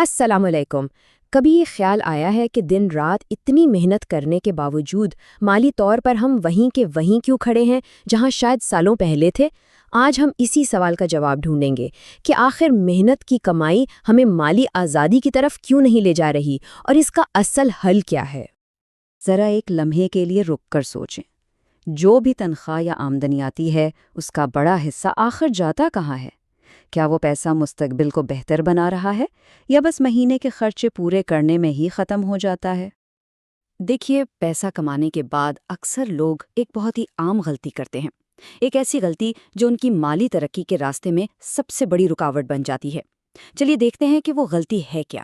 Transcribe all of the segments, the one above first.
السلام علیکم۔ کبھی یہ خیال آیا ہے کہ دن رات اتنی محنت کرنے کے باوجود مالی طور پر ہم وہیں کے وہیں کیوں کھڑے ہیں جہاں شاید سالوں پہلے تھے؟ آج ہم اسی سوال کا جواب ڈھونڈیں گے کہ آخر محنت کی کمائی ہمیں مالی آزادی کی طرف کیوں نہیں لے جا رہی اور اس کا اصل حل کیا ہے؟ ذرا ایک لمحے کے لیے رک کر سوچیں، جو بھی تنخواہ یا آمدنی آتی ہے اس کا بڑا حصہ آخر جاتا کہاں ہے؟ کیا وہ پیسہ مستقبل کو بہتر بنا رہا ہے یا بس مہینے کے خرچے پورے کرنے میں ہی ختم ہو جاتا ہے؟ دیکھیے، پیسہ کمانے کے بعد اکثر لوگ ایک بہت ہی عام غلطی کرتے ہیں، ایک ایسی غلطی جو ان کی مالی ترقی کے راستے میں سب سے بڑی رکاوٹ بن جاتی ہے۔ چلیے دیکھتے ہیں کہ وہ غلطی ہے کیا۔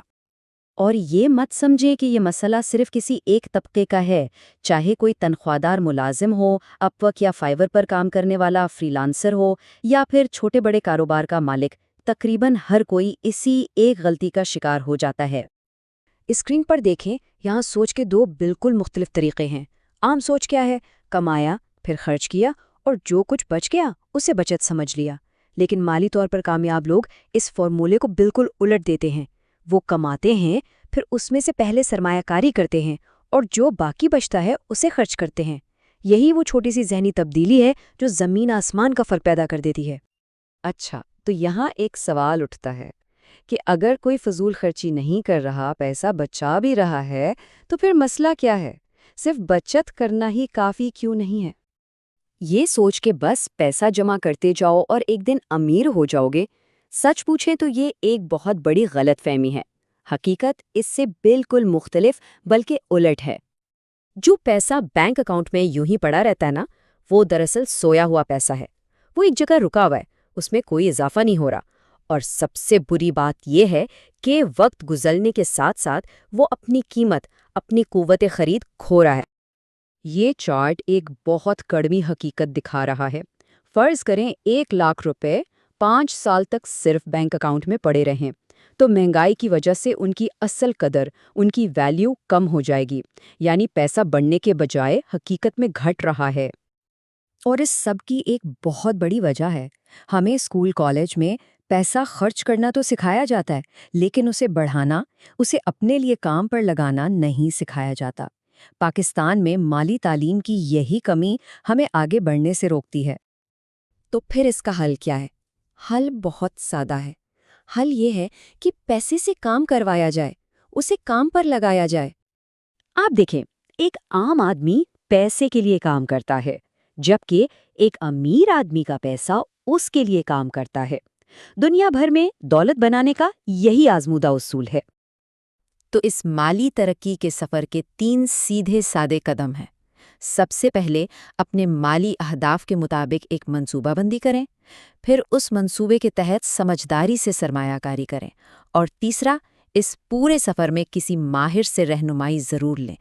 اور یہ مت سمجھیں کہ یہ مسئلہ صرف کسی ایک طبقے کا ہے، چاہے کوئی تنخواہ ملازم ہو، اپ ورک یا فائور پر کام کرنے والا فری لانسر ہو، یا پھر چھوٹے بڑے کاروبار کا مالک، تقریباً ہر کوئی اسی ایک غلطی کا شکار ہو جاتا ہے۔ اسکرین پر دیکھیں، یہاں سوچ کے دو بالکل مختلف طریقے ہیں۔ عام سوچ کیا ہے؟ کمایا، پھر خرچ کیا، اور جو کچھ بچ گیا اسے بچت سمجھ لیا۔ لیکن مالی طور پر کامیاب لوگ اس فارمولے کو بالکل الٹ دیتے ہیں۔ وہ کماتے ہیں، پھر اس میں سے پہلے سرمایہ کاری کرتے ہیں، اور جو باقی بچتا ہے اسے خرچ کرتے ہیں۔ یہی وہ چھوٹی سی ذہنی تبدیلی ہے جو زمین آسمان کا فرق پیدا کر دیتی ہے۔ اچھا، تو یہاں ایک سوال اٹھتا ہے کہ اگر کوئی فضول خرچی نہیں کر رہا، پیسہ بچا بھی رہا ہے، تو پھر مسئلہ کیا ہے؟ صرف بچت کرنا ہی کافی کیوں نہیں ہے؟ یہ سوچ کے بس پیسہ جمع کرتے جاؤ اور ایک دن امیر ہو جاؤ گے، سچ پوچھیں تو یہ ایک بہت بڑی غلط فہمی ہے۔ حقیقت اس سے بالکل مختلف بلکہ الٹ ہے۔ جو پیسہ بینک اکاؤنٹ میں یوں ہی پڑا رہتا ہے نا، وہ دراصل سویا ہوا پیسہ ہے۔ وہ ایک جگہ رکا ہوا ہے، اس میں کوئی اضافہ نہیں ہو رہا۔ اور سب سے بری بات یہ ہے کہ وقت گزرنے کے ساتھ ساتھ وہ اپنی قیمت، اپنی قوت خرید کھو رہا ہے۔ یہ چارٹ ایک بہت کڑوی حقیقت دکھا رہا ہے۔ فرض کریں 1 لاکھ روپے 5 سال تک صرف بینک اکاؤنٹ میں پڑے رہیں، تو مہنگائی کی وجہ سے ان کی اصل قدر، ان کی ویلیو کم ہو جائے گی، یعنی پیسہ بڑھنے کے بجائے حقیقت میں گھٹ رہا ہے۔ اور اس سب کی ایک بہت بڑی وجہ ہے، ہمیں اسکول کالج میں پیسہ خرچ کرنا تو سکھایا جاتا ہے، لیکن اسے بڑھانا، اسے اپنے لیے کام پر لگانا نہیں سکھایا جاتا۔ پاکستان میں مالی تعلیم کی یہی کمی ہمیں آگے بڑھنے سے روکتی ہے۔ تو پھر اس کا حل کیا ہے؟ حل بہت سادہ ہے۔ حل یہ ہے کہ پیسے سے کام کروایا جائے، اسے کام پر لگایا جائے۔ آپ دیکھیں، ایک عام آدمی پیسے کے لیے کام کرتا ہے، جبکہ ایک امیر آدمی کا پیسہ اس کے لیے کام کرتا ہے۔ دنیا بھر میں دولت بنانے کا یہی آزمودہ اصول ہے۔ تو اس مالی ترقی کے سفر کے 3 سیدھے سادے قدم ہیں۔ سب سے پہلے اپنے مالی اہداف کے مطابق ایک منصوبہ بندی کریں، پھر اس منصوبے کے تحت سمجھداری سے سرمایہ کاری کریں، اور تیسرا، اس پورے سفر میں کسی ماہر سے رہنمائی ضرور لیں۔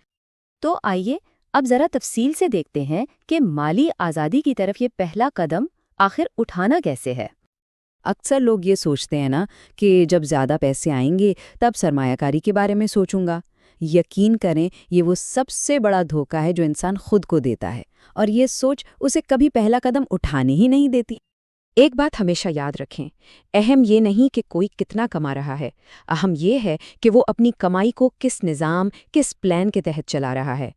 تو آئیے اب ذرا تفصیل سے دیکھتے ہیں کہ مالی آزادی کی طرف یہ پہلا قدم آخر اٹھانا کیسے ہے۔ اکثر لوگ یہ سوچتے ہیں نا کہ جب زیادہ پیسے آئیں گے تب سرمایہ کاری کے بارے میں سوچوں گا۔ یقین کریں، یہ وہ سب سے بڑا دھوکہ ہے جو انسان خود کو دیتا ہے، اور یہ سوچ اسے کبھی پہلا قدم اٹھانے ہی نہیں دیتی۔ ایک بات ہمیشہ یاد رکھیں، اہم یہ نہیں کہ کوئی کتنا کما رہا ہے، اہم یہ ہے کہ وہ اپنی کمائی کو کس نظام، کس پلان کے تحت چلا رہا ہے۔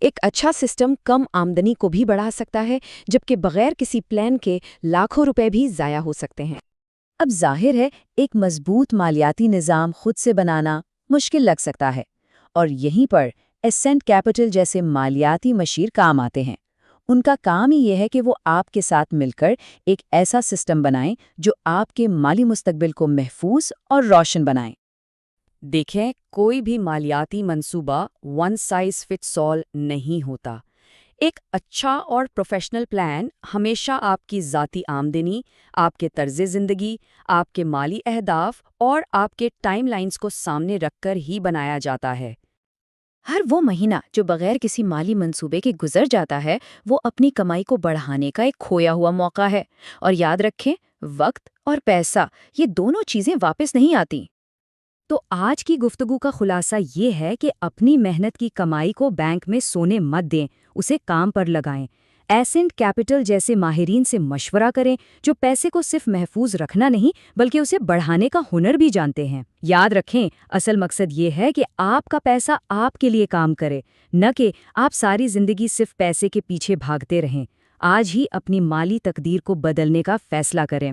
ایک اچھا سسٹم کم آمدنی کو بھی بڑھا سکتا ہے، جبکہ بغیر کسی پلان کے لاکھوں روپے بھی ضائع ہو سکتے ہیں۔ اب ظاہر ہے، ایک مضبوط مالیاتی نظام خود سے بنانا مشکل لگ سکتا ہے، اور یہیں پر ایسنٹ کیپٹل جیسے مالیاتی مشیر کام آتے ہیں۔ ان کا کام ہی یہ ہے کہ وہ آپ کے ساتھ مل کر ایک ایسا سسٹم بنائیں جو آپ کے مالی مستقبل کو محفوظ اور روشن بنائیں۔ دیکھیں، کوئی بھی مالیاتی منصوبہ ون سائز فٹس آل نہیں ہوتا۔ ایک اچھا اور پروفیشنل پلان ہمیشہ آپ کی ذاتی آمدنی، آپ کے طرز زندگی، آپ کے مالی اہداف اور آپ کے ٹائم لائنز کو سامنے رکھ کر ہی بنایا جاتا ہے۔ ہر وہ مہینہ جو بغیر کسی مالی منصوبے کے گزر جاتا ہے، وہ اپنی کمائی کو بڑھانے کا ایک کھویا ہوا موقع ہے۔ اور یاد رکھیں، وقت اور پیسہ، یہ دونوں چیزیں واپس نہیں آتی۔ تو آج کی گفتگو کا خلاصہ یہ ہے کہ اپنی محنت کی کمائی کو بینک میں سونے مت دیں، اسے کام پر لگائیں۔ ایسنٹ کیپٹل جیسے ماہرین سے مشورہ کریں جو پیسے کو صرف محفوظ رکھنا نہیں بلکہ اسے بڑھانے کا ہنر بھی جانتے ہیں۔ یاد رکھیں، اصل مقصد یہ ہے کہ آپ کا پیسہ آپ کے لیے کام کرے، نہ کہ آپ ساری زندگی صرف پیسے کے پیچھے بھاگتے رہیں۔ آج ہی اپنی مالی تقدیر کو بدلنے کا فیصلہ کریں۔